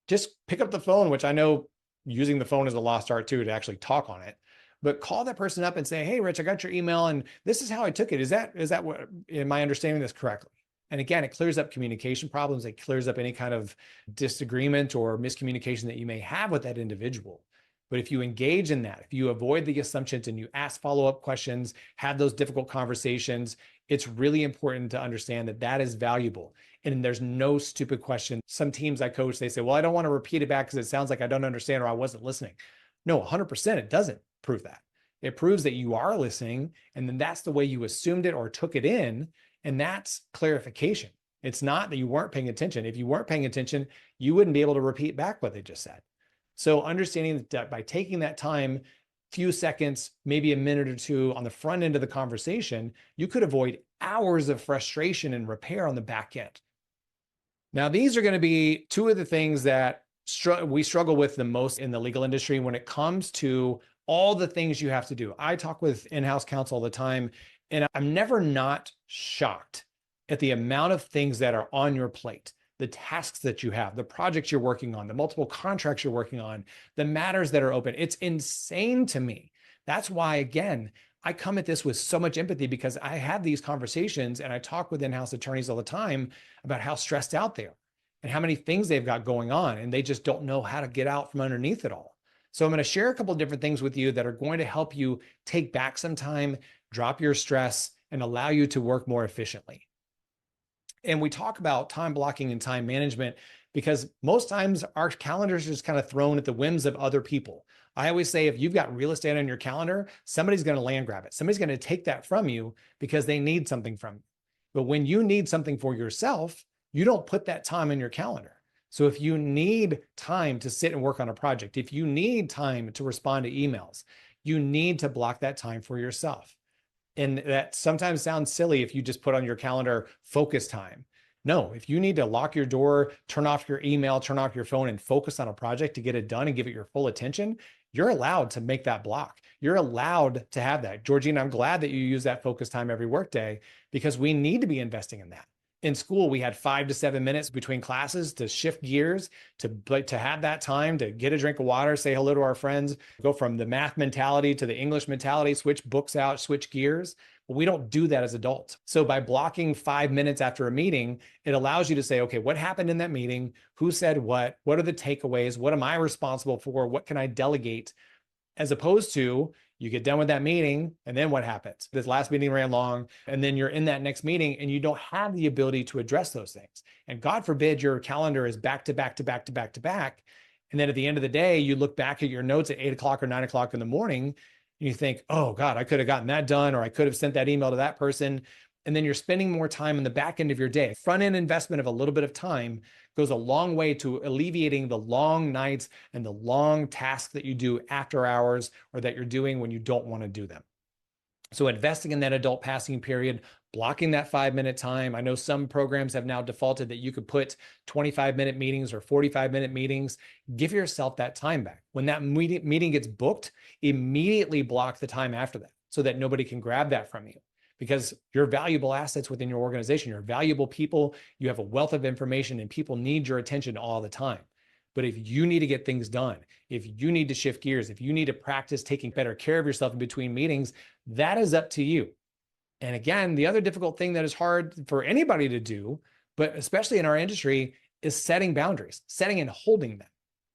B: Just pick up the phone, which I know using the phone is a lost art too, to actually talk on it. but call that person up and say, hey, Rich, I got your email and this is how I took it. Is that what, am I understanding this correctly? And again, it clears up communication problems. It clears up any kind of disagreement or miscommunication that you may have with that individual. But if you engage in that, if you avoid the assumptions and you ask follow-up questions, have those difficult conversations, it's really important to understand that that is valuable. And there's no stupid question. Some teams I coach, they say, well, I don't want to repeat it back because it sounds like I don't understand or I wasn't listening. No, 100% it doesn't prove that. It proves that you are listening, and then that's the way you assumed it or took it in, and that's clarification. It's not that you weren't paying attention. If you weren't paying attention, you wouldn't be able to repeat back what they just said. So understanding that by taking that time, few seconds, maybe a minute or two on the front end of the conversation, you could avoid hours of frustration and repair on the back end. Now, these are going to be two of the things that we struggle with the most in the legal industry when it comes to all the things you have to do. I talk with in-house counsel all the time, and I'm never not shocked at the amount of things that are on your plate, the tasks that you have, the projects you're working on, the multiple contracts you're working on, the matters that are open. It's insane to me. That's why, again, I come at this with so much empathy because I have these conversations and I talk with in-house attorneys all the time about how stressed out they are and how many things they've got going on, and they just don't know how to get out from underneath it all. So I'm going to share a couple of different things with you that are going to help you take back some time, drop your stress, and allow you to work more efficiently. And we talk about time blocking and time management because most times our calendars are just kind of thrown at the whims of other people. I always say, if you've got real estate on your calendar, somebody's going to land grab it. Somebody's going to take that from you because they need something from you. But when you need something for yourself, you don't put that time in your calendar. So if you need time to sit and work on a project, if you need time to respond to emails, you need to block that time for yourself. And that sometimes sounds silly if you just put on your calendar focus time. No, if you need to lock your door, turn off your email, turn off your phone, and focus on a project to get it done and give it your full attention, you're allowed to make that block. You're allowed to have that. Georgina, I'm glad that you use that focus time every workday because we need to be investing in that. In school, we had 5 to 7 minutes between classes to shift gears, to have that time to get a drink of water, say hello to our friends, go from the math mentality to the English mentality, switch books out, switch gears. But we don't do that as adults. So by blocking 5 minutes after a meeting, it allows you to say, okay, what happened in that meeting? Who said what? What are the takeaways? What am I responsible for? What can I delegate? As opposed to, you get done with that meeting, and then what happens? This last meeting ran long, and then you're in that next meeting, and you don't have the ability to address those things. And God forbid your calendar is back to back to back to back to back. And then at the end of the day, you look back at your notes at 8 o'clock or 9 o'clock in the morning, and you think, oh God, I could have gotten that done, or I could have sent that email to that person. And then you're spending more time in the back end of your day. Front end investment of a little bit of time goes a long way to alleviating the long nights and the long tasks that you do after hours or that you're doing when you don't want to do them. So investing in that adult passing period, blocking that 5-minute time. I know some programs have now defaulted that you could put 25-minute meetings or 45-minute meetings. Give yourself that time back. When that meeting gets booked, immediately block the time after that so that nobody can grab that from you. Because you're valuable assets within your organization. You're valuable people. You have a wealth of information and people need your attention all the time. But if you need to get things done, if you need to shift gears, if you need to practice taking better care of yourself in between meetings, that is up to you. And again, the other difficult thing that is hard for anybody to do, but especially in our industry, is setting boundaries, setting and holding them.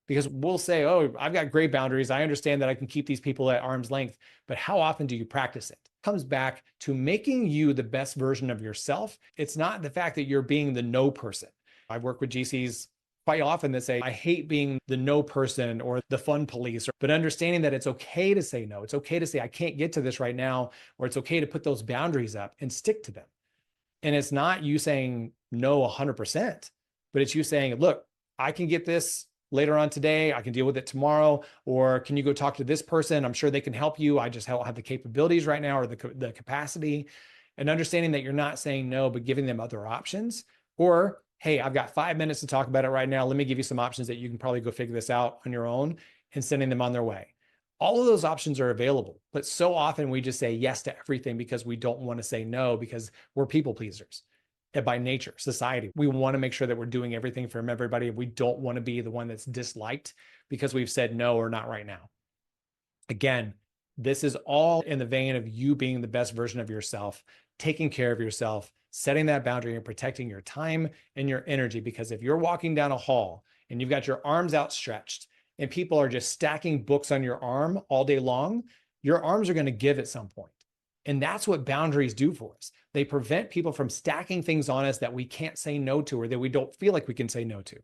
B: Because we'll say, oh, I've got great boundaries. I understand that I can keep these people at arm's length, but how often do you practice it? It comes back to making you the best version of yourself. It's not the fact that you're being the no person. I work with GCs quite often that say, I hate being the no person or the fun police, but understanding that it's okay to say no. It's okay to say, I can't get to this right now, or it's okay to put those boundaries up and stick to them. And it's not you saying no 100%, but it's you saying, look, I can get this later on today. I can deal with it tomorrow. Or can you go talk to this person? I'm sure they can help you. I just don't have the capabilities right now or the capacity. And understanding that you're not saying no, but giving them other options. Or, hey, I've got 5 minutes to talk about it right now. Let me give you some options that you can probably go figure this out on your own, and sending them on their way. All of those options are available. But so often we just say yes to everything because we don't want to say no because we're people pleasers. By nature, society, we want to make sure that we're doing everything for everybody. We don't want to be the one that's disliked because we've said no or not right now. Again, This is all in the vein of you being the best version of yourself, taking care of yourself, setting that boundary and protecting your time and your energy. Because if you're walking down a hall and you've got your arms outstretched and people are just stacking books on your arm all day long, your arms are going to give at some point. And that's what boundaries do for us. They prevent people from stacking things on us that we can't say no to or that we don't feel like we can say no to.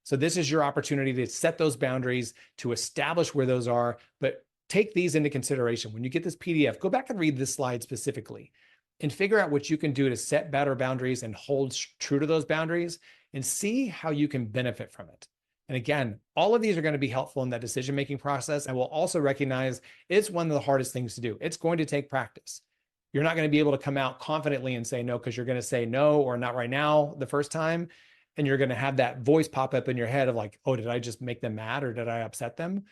B: So this is your opportunity to set those boundaries, to establish where those are, but take these into consideration. When you get this PDF, go back and read this slide specifically and figure out what you can do to set better boundaries and hold true to those boundaries and see how you can benefit from it. And again, all of these are going to be helpful in that decision-making process. And we'll also recognize it's one of the hardest things to do. It's going to take practice. You're not going to be able to come out confidently and say no because you're going to say no or not right now the first time. And you're going to have that voice pop up in your head of like, oh, did I just make them mad or did I upset them?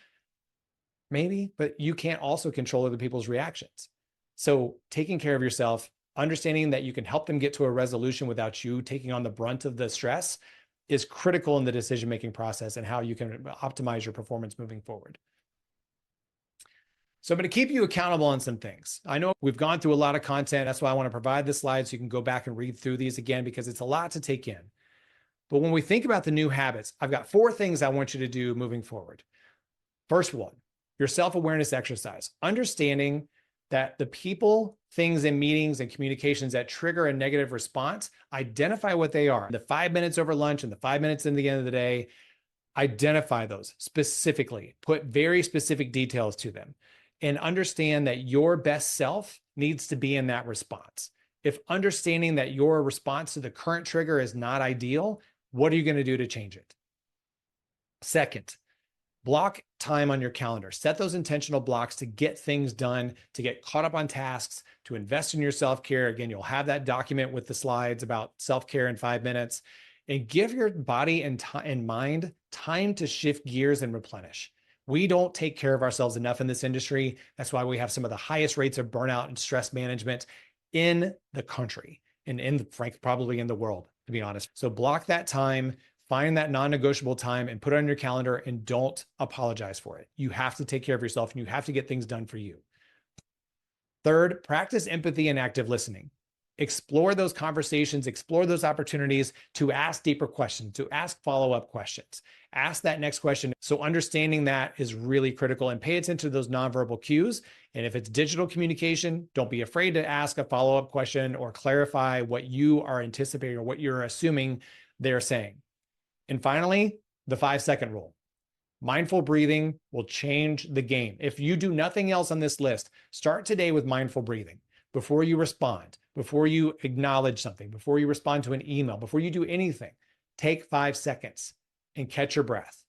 B: Maybe, but you can't also control other people's reactions. So taking care of yourself, understanding that you can help them get to a resolution without you taking on the brunt of the stress is critical in the decision-making process and how you can optimize your performance moving forward. So I'm going to keep you accountable on some things. I know we've gone through a lot of content. That's why I want to provide the slides so you can go back and read through these again, because it's a lot to take in. But when we think about the new habits, I've got 4 things I want you to do moving forward. First one, your self-awareness exercise, understanding that the people, things, and meetings and communications that trigger a negative response, identify what they are. The 5 minutes over lunch and the 5 minutes in the end of the day, identify those specifically, put very specific details to them, and understand that your best self needs to be in that response. If understanding that your response to the current trigger is not ideal, what are you going to do to change it? Second, block time on your calendar. Set those intentional blocks to get things done, to get caught up on tasks, to invest in your self-care. Again, you'll have that document with the slides about self-care in 5 minutes, and give your body and mind time to shift gears and replenish. We don't take care of ourselves enough in this industry. That's why we have some of the highest rates of burnout and stress management in the country and frankly, probably in the world, to be honest. So block that time. Find that non-negotiable time and put it on your calendar, and don't apologize for it. You have to take care of yourself and you have to get things done for you. Third, practice empathy and active listening. Explore those conversations, explore those opportunities to ask deeper questions, to ask follow-up questions. Ask that next question. So understanding that is really critical, and pay attention to those nonverbal cues. And if it's digital communication, don't be afraid to ask a follow-up question or clarify what you are anticipating or what you're assuming they're saying. And finally, the 5-second rule. Mindful breathing will change the game. If you do nothing else on this list, start today with mindful breathing. Before you respond, before you acknowledge something, before you respond to an email, before you do anything, take 5 seconds and catch your breath.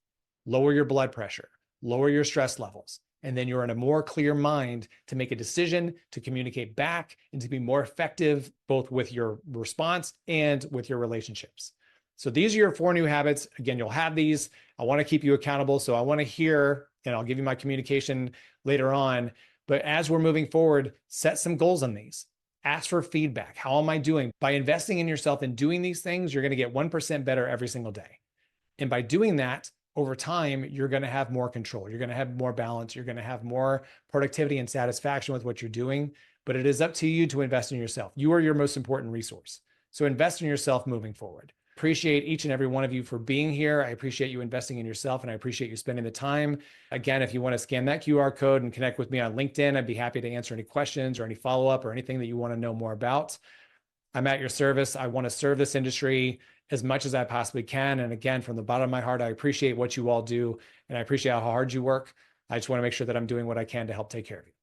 B: Lower your blood pressure, lower your stress levels, and then you're in a more clear mind to make a decision, to communicate back, and to be more effective both with your response and with your relationships. So these are your 4 new habits. Again, you'll have these. I want to keep you accountable. So I want to hear, and I'll give you my communication later on. But as we're moving forward, set some goals on these. Ask for feedback. How am I doing? By investing in yourself and doing these things, you're going to get 1% better every single day. And by doing that, over time, you're going to have more control. You're going to have more balance. You're going to have more productivity and satisfaction with what you're doing. But it is up to you to invest in yourself. You are your most important resource. So invest in yourself moving forward. Appreciate each and every one of you for being here. I appreciate you investing in yourself, and I appreciate you spending the time. Again, if you want to scan that QR code and connect with me on LinkedIn, I'd be happy to answer any questions or any follow-up or anything that you want to know more about. I'm at your service. I want to serve this industry as much as I possibly can. And again, from the bottom of my heart, I appreciate what you all do, and I appreciate how hard you work. I just want to make sure that I'm doing what I can to help take care of you.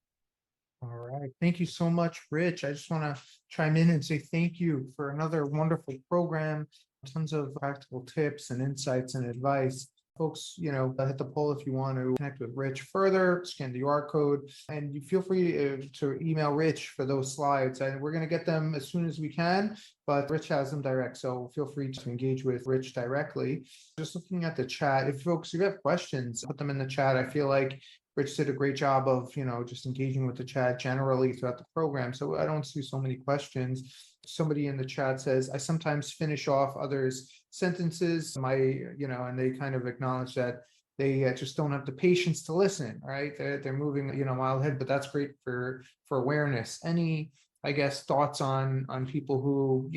A: All right. Thank you so much, Rich. I just want to chime in and say thank you for another wonderful program. Tons of practical tips and insights and advice. Folks, hit the poll if you want to connect with Rich further, scan the QR code, and you feel free to email Rich for those slides. And we're going to get them as soon as we can, but Rich has them direct. So feel free to engage with Rich directly. Just looking at the chat, if you have questions, put them in the chat. I feel like Rich did a great job of, just engaging with the chat generally throughout the program. So I don't see so many questions. Somebody in the chat says, I sometimes finish off others' sentences, and they kind of acknowledge that they just don't have the patience to listen, right? They're moving, a mile ahead, but that's great for awareness. Any, I guess, thoughts on people who,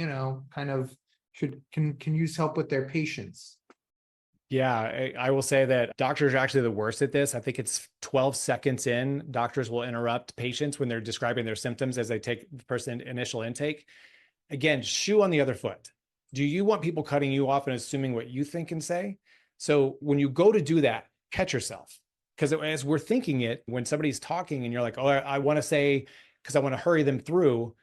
A: kind of can use help with their patience?
B: Yeah, I will say that doctors are actually the worst at this. I think it's 12 seconds in, doctors will interrupt patients when they're describing their symptoms as they take the person initial intake. Again, shoe on the other foot. Do you want people cutting you off and assuming what you think and say? So when you go to do that, catch yourself. Because as we're thinking it, when somebody's talking and you're like, oh, I want to say, because I want to hurry them through,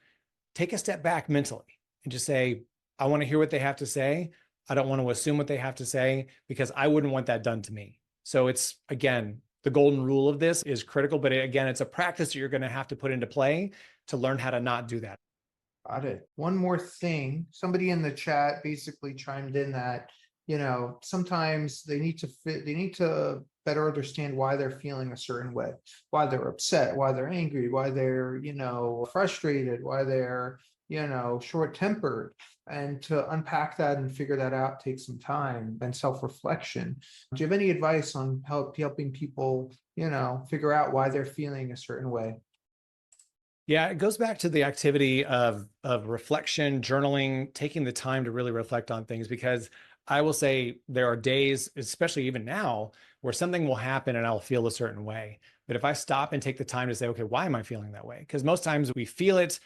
B: take a step back mentally and just say, I want to hear what they have to say. I don't want to assume what they have to say because I wouldn't want that done to me. So it's, again, the golden rule of this is critical, but again, it's a practice that you're going to have to put into play to learn how to not do that.
A: Got it. One more thing, somebody in the chat basically chimed in that, sometimes they need to better understand why they're feeling a certain way, why they're upset, why they're angry, why they're, frustrated, why they're, short-tempered. And to unpack that and figure that out takes some time and self-reflection. Do you have any advice on helping people, figure out why they're feeling a certain way?
B: Yeah, it goes back to the activity of reflection, journaling, taking the time to really reflect on things, because I will say there are days, especially even now, where something will happen and I'll feel a certain way. But if I stop and take the time to say, okay, why am I feeling that way? Because most times we feel it,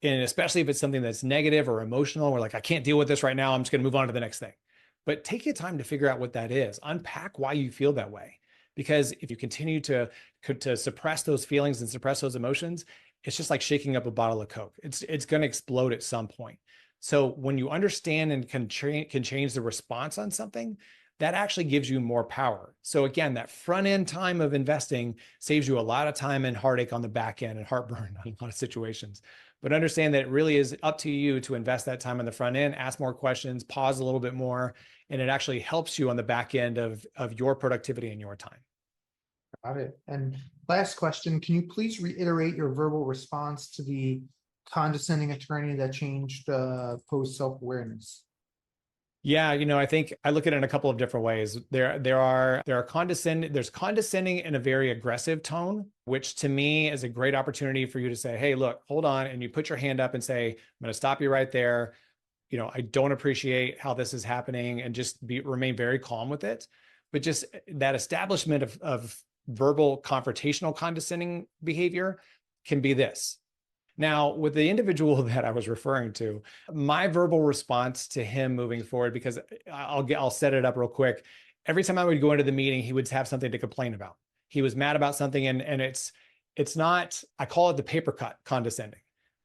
B: and especially if it's something that's negative or emotional, we're like, I can't deal with this right now. I'm just going to move on to the next thing. But take your time to figure out what that is. Unpack why you feel that way. Because if you continue to suppress those feelings and suppress those emotions, it's just like shaking up a bottle of Coke. It's going to explode at some point. So when you understand and can change the response on something, that actually gives you more power. So again, that front end time of investing saves you a lot of time and heartache on the back end and heartburn in a lot of situations. But understand that it really is up to you to invest that time on the front end, ask more questions, pause a little bit more, and it actually helps you on the back end of your productivity and your time.
A: Got it. And last question, can you please reiterate your verbal response to the condescending attorney that changed post self-awareness?
B: Yeah, I think I look at it in a couple of different ways. There's condescending in a very aggressive tone, which to me is a great opportunity for you to say, hey, look, hold on. And you put your hand up and say, I'm going to stop you right there. I don't appreciate how this is happening, and just remain very calm with it. But just that establishment of verbal confrontational condescending behavior can be this. Now, with the individual that I was referring to, my verbal response to him moving forward, because I'll set it up real quick. Every time I would go into the meeting, he would have something to complain about. He was mad about something, and it's not, I call it the paper cut condescending.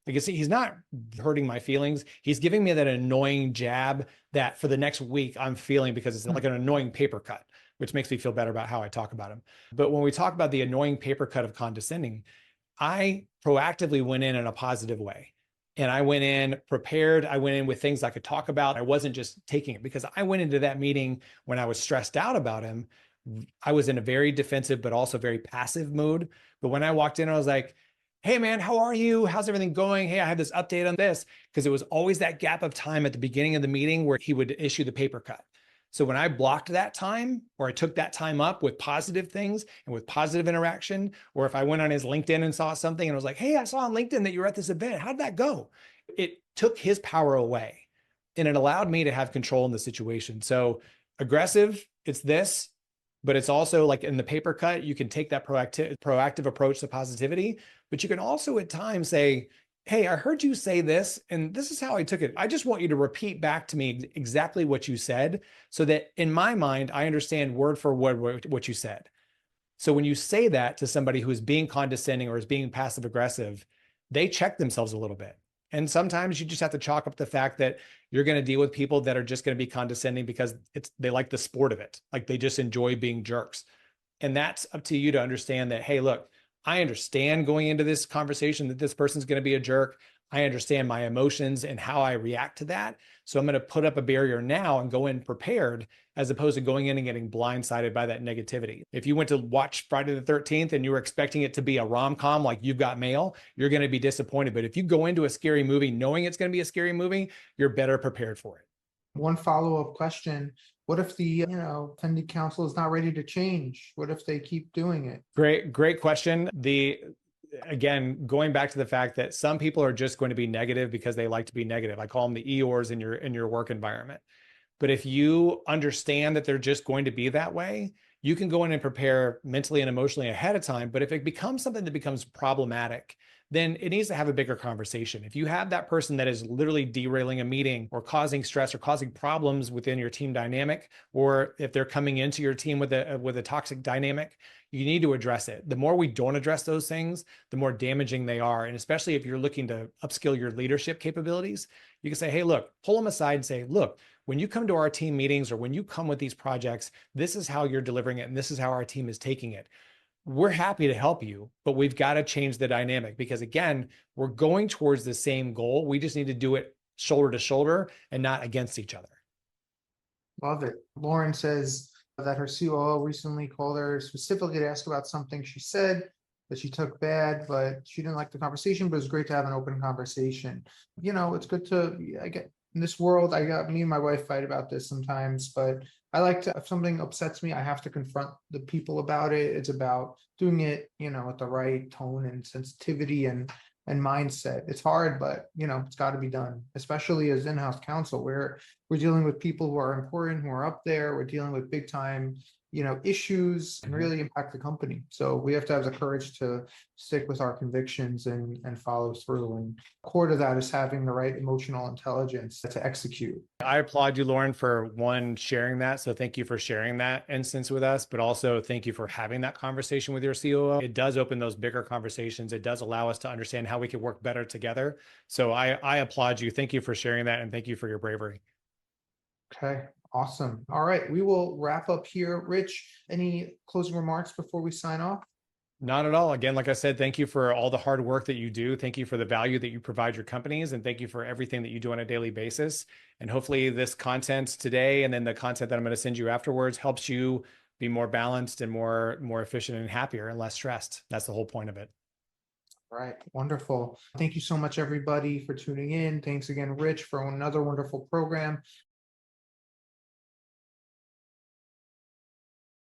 B: Because he's not hurting my feelings. He's giving me that annoying jab that for the next week I'm feeling, because it's like an annoying paper cut, which makes me feel better about how I talk about him. But when we talk about the annoying paper cut of condescending, I proactively went in a positive way. And I went in prepared. I went in with things I could talk about. I wasn't just taking it, because I went into that meeting when I was stressed out about him. I was in a very defensive, but also very passive mood. But when I walked in, I was like, hey man, how are you? How's everything going? Hey, I have this update on this. Because it was always that gap of time at the beginning of the meeting where he would issue the paper cut. So when I blocked that time, or I took that time up with positive things and with positive interaction, or if I went on his LinkedIn and saw something and was like, hey, I saw on LinkedIn that you were at this event. How'd that go? It took his power away, and it allowed me to have control in the situation. So aggressive, it's this, but it's also like in the paper cut, you can take that proactive approach to positivity, but you can also at times say, hey, I heard you say this, and this is how I took it. I just want you to repeat back to me exactly what you said, so that in my mind, I understand word for word what you said. So when you say that to somebody who is being condescending or is being passive aggressive, they check themselves a little bit. And sometimes you just have to chalk up the fact that you're going to deal with people that are just going to be condescending because they like the sport of it. Like they just enjoy being jerks. And that's up to you to understand that, hey, look, I understand going into this conversation that this person's going to be a jerk. I understand my emotions and how I react to that. So I'm going to put up a barrier now and go in prepared, as opposed to going in and getting blindsided by that negativity. If you went to watch Friday the 13th and you were expecting it to be a rom-com like You've Got Mail, you're going to be disappointed. But if you go into a scary movie knowing it's going to be a scary movie, you're better prepared for it.
A: One follow-up question. What if the, attending council is not ready to change? What if they keep doing it?
B: Great question. Again, going back to the fact that some people are just going to be negative because they like to be negative. I call them the Eeyores in your work environment. But if you understand that they're just going to be that way, you can go in and prepare mentally and emotionally ahead of time. But if it becomes something that becomes problematic, then it needs to have a bigger conversation. If you have that person that is literally derailing a meeting or causing stress or causing problems within your team dynamic, or if they're coming into your team with a toxic dynamic, you need to address it. The more we don't address those things, the more damaging they are. And especially if you're looking to upskill your leadership capabilities, you can say, hey, look, pull them aside and say, look, when you come to our team meetings or when you come with these projects, this is how you're delivering it and this is how our team is taking it. We're happy to help you, but we've got to change the dynamic because again, we're going towards the same goal. We just need to do it shoulder to shoulder and not against each other.
A: Love it. Lauren says that her COO recently called her specifically to ask about something she said that she took bad, but she didn't like the conversation, but it was great to have an open conversation. It's good to, I get in this world, me and my wife fight about this sometimes, but I like to, if something upsets me, I have to confront the people about it. It's about doing it, with the right tone and sensitivity and mindset. It's hard, but it's got to be done, especially as in-house counsel, where we're dealing with people who are important, who are up there. We're dealing with big time, issues and really impact the company. So we have to have the courage to stick with our convictions and follow through. And core to that is having the right emotional intelligence to execute.
B: I applaud you, Lauren, for sharing that. So thank you for sharing that instance with us, but also thank you for having that conversation with your COO. It does open those bigger conversations. It does allow us to understand how we can work better together. So I applaud you. Thank you for sharing that. And thank you for your bravery.
A: Okay, awesome. All right, we will wrap up here. Rich, any closing remarks before we sign off?
B: Not at all. Again, like I said, thank you for all the hard work that you do. Thank you for the value that you provide your companies. And thank you for everything that you do on a daily basis. And hopefully this content today and then the content that I'm going to send you afterwards helps you be more balanced and more efficient and happier and less stressed. That's the whole point of it.
A: All right, wonderful. Thank you so much, everybody, for tuning in. Thanks again, Rich, for another wonderful program.